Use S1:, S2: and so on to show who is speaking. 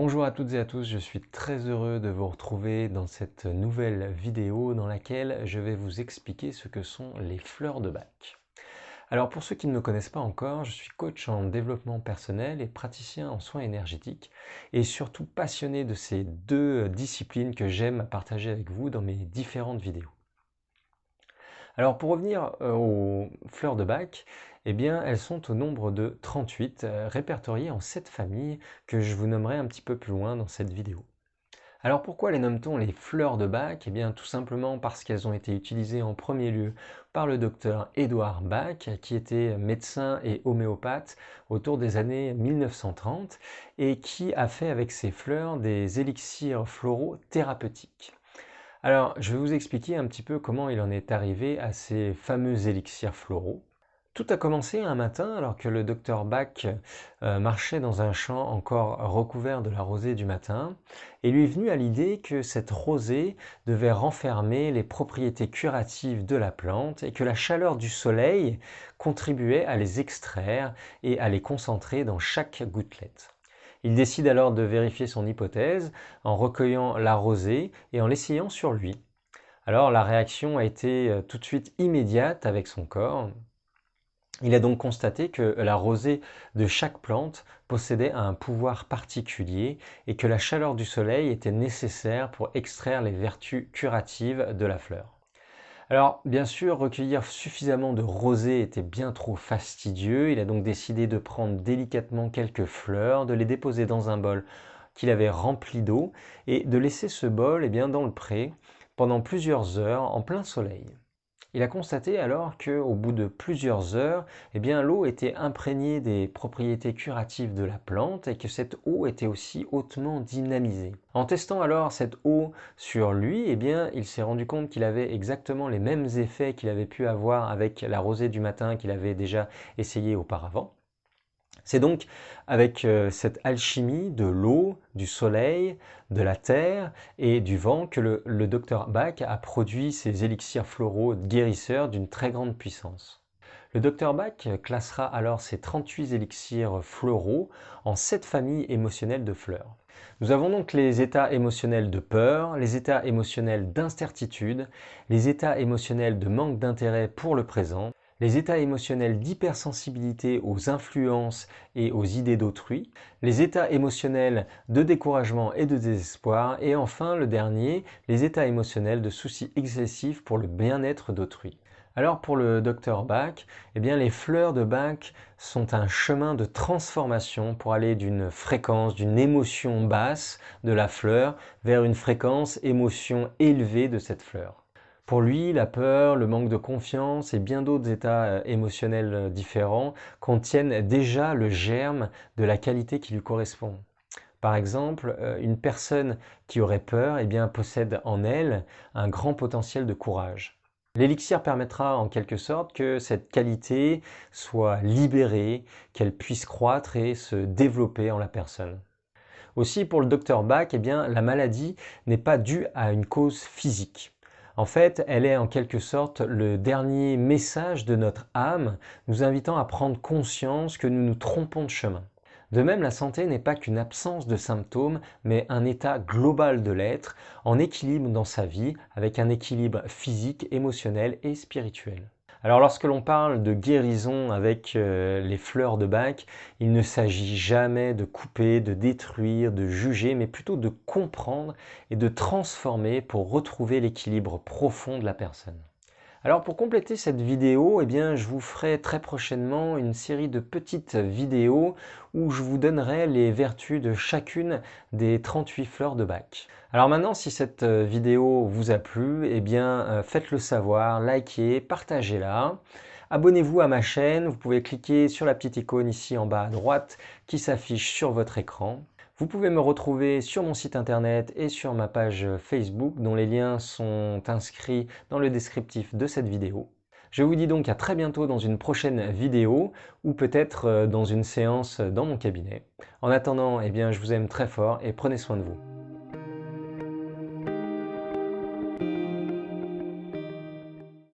S1: Bonjour à toutes et à tous, je suis très heureux de vous retrouver dans cette nouvelle vidéo dans laquelle je vais vous expliquer ce que sont les fleurs de bac. Alors pour ceux qui ne me connaissent pas encore, je suis coach en développement personnel et praticien en soins énergétiques et surtout passionné de ces deux disciplines que j'aime partager avec vous dans mes différentes vidéos. Alors pour revenir aux fleurs de bac, eh bien elles sont au nombre de 38, répertoriées en 7 familles que je vous nommerai un petit peu plus loin dans cette vidéo. Alors pourquoi les nomme-t-on les fleurs de Bach? Eh bien tout simplement parce qu'elles ont été utilisées en premier lieu par le docteur Édouard Bach, qui était médecin et homéopathe autour des années 1930 et qui a fait avec ces fleurs des élixirs floraux thérapeutiques. Alors, je vais vous expliquer un petit peu comment il en est arrivé à ces fameux élixirs floraux. Tout a commencé un matin alors que le docteur Bach marchait dans un champ encore recouvert de la rosée du matin et lui est venu à l'idée que cette rosée devait renfermer les propriétés curatives de la plante et que la chaleur du soleil contribuait à les extraire et à les concentrer dans chaque gouttelette. Il décide alors de vérifier son hypothèse en recueillant la rosée et en l'essayant sur lui. Alors la réaction a été tout de suite immédiate avec son corps. Il a donc constaté que la rosée de chaque plante possédait un pouvoir particulier et que la chaleur du soleil était nécessaire pour extraire les vertus curatives de la fleur. Alors, bien sûr, recueillir suffisamment de rosée était bien trop fastidieux. Il a donc décidé de prendre délicatement quelques fleurs, de les déposer dans un bol qu'il avait rempli d'eau et de laisser ce bol dans le pré pendant plusieurs heures en plein soleil. Il a constaté alors qu'au bout de plusieurs heures, l'eau était imprégnée des propriétés curatives de la plante et que cette eau était aussi hautement dynamisée. En testant alors cette eau sur lui, il s'est rendu compte qu'il avait exactement les mêmes effets qu'il avait pu avoir avec la rosée du matin qu'il avait déjà essayé auparavant. C'est donc avec cette alchimie de l'eau, du soleil, de la terre et du vent que le docteur Bach a produit ces élixirs floraux guérisseurs d'une très grande puissance. Le docteur Bach classera alors ces 38 élixirs floraux en 7 familles émotionnelles de fleurs. Nous avons donc les états émotionnels de peur, les états émotionnels d'incertitude, les états émotionnels de manque d'intérêt pour le présent, les états émotionnels d'hypersensibilité aux influences et aux idées d'autrui, les états émotionnels de découragement et de désespoir, et enfin le dernier, les états émotionnels de soucis excessifs pour le bien-être d'autrui. Alors pour le docteur Bach, les fleurs de Bach sont un chemin de transformation pour aller d'une fréquence, d'une émotion basse de la fleur vers une fréquence émotion élevée de cette fleur. Pour lui, la peur, le manque de confiance et bien d'autres états émotionnels différents contiennent déjà le germe de la qualité qui lui correspond. Par exemple, une personne qui aurait peur possède en elle un grand potentiel de courage. L'élixir permettra en quelque sorte que cette qualité soit libérée, qu'elle puisse croître et se développer en la personne. Aussi, pour le docteur Bach, la maladie n'est pas due à une cause physique. En fait, elle est en quelque sorte le dernier message de notre âme, nous invitant à prendre conscience que nous nous trompons de chemin. De même, la santé n'est pas qu'une absence de symptômes, mais un état global de l'être, en équilibre dans sa vie, avec un équilibre physique, émotionnel et spirituel. Alors lorsque l'on parle de guérison avec les fleurs de Bach, il ne s'agit jamais de couper, de détruire, de juger, mais plutôt de comprendre et de transformer pour retrouver l'équilibre profond de la personne. Alors pour compléter cette vidéo, je vous ferai très prochainement une série de petites vidéos où je vous donnerai les vertus de chacune des 38 fleurs de Bach. Alors maintenant, si cette vidéo vous a plu, faites-le savoir, likez, partagez-la. Abonnez-vous à ma chaîne, vous pouvez cliquer sur la petite icône ici en bas à droite qui s'affiche sur votre écran. Vous pouvez me retrouver sur mon site internet et sur ma page Facebook dont les liens sont inscrits dans le descriptif de cette vidéo. Je vous dis donc à très bientôt dans une prochaine vidéo ou peut-être dans une séance dans mon cabinet. En attendant, je vous aime très fort et prenez soin de vous.